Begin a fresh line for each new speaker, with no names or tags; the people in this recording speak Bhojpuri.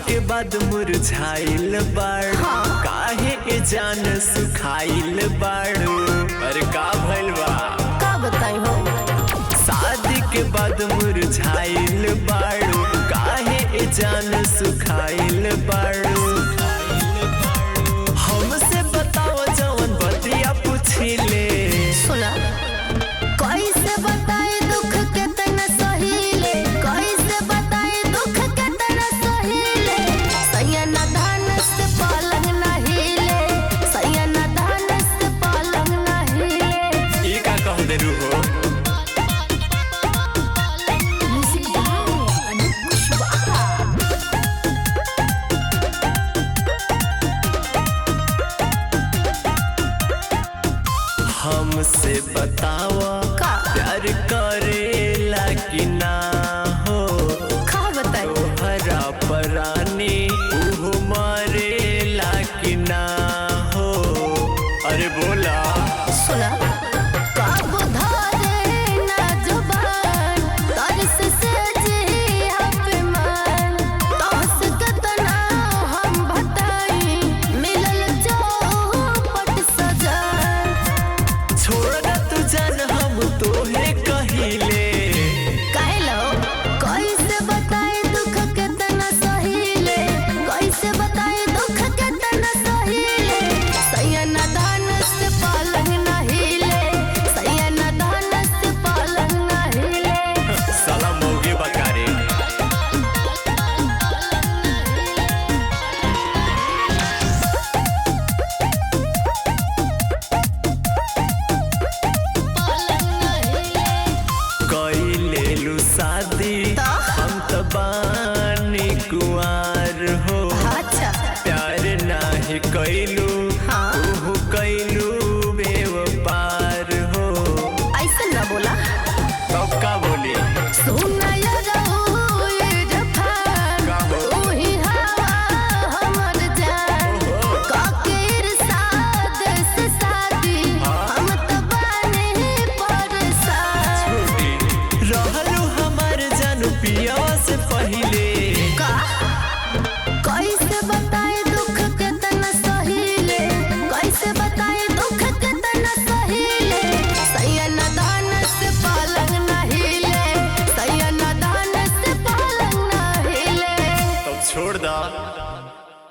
के बाद मुरझाइल बाड़ काहे के जान सुखाइल बाड़ू। अरे का भइल बा
का बताई हो।
शादी के बाद मुरझाइल बाड़ू काहे के जान सुखाइल बाड़ू। हमसे बताओ जवन बतिया पूछिले।
सुना कैसे बताए दुख के तना सहीले, कैसे बताए दुख के तना सहीले। सैया धान से पलंग ना हिले, सैया धान से पलंग ना हिले।
ये का कह दे रू हो। हमसे बताओ प्यार करेला कि ना हो।
का बताई
तोहरा परानी उहो मरेला कि ना हो। अरे बोला
सुना कब धरे ना जुबान तरस से जी पे मान। तोहस कितना हम बताई मिलल चौपट सजान।
छोड़ तू जान हम तोहे कहिले।
कहलो कैसे बताए दुख के तना सहीले, कैसे बताए दुख के तना सहीले। सैया धान से पलंग ना हिले, सैया धान से पलंग ना हिले।
साला मौगे बकारे। कैले लू शादी हम तो बानी कुंवार हो।
अच्छा
प्यार नाही कैलू तू कैलू बेवपार हो।
ऐसे ना बोला
तब का बोली
सुना
रहलू हमार जानू पियावा से पहिले।
कैसे बताए दुख के तना सहीले, कैसे बताए दुख के तना सहीले। सैया धान से पलंग ना हिले, सैया धान से पलंग ना हिले।
तब छोड़ दा।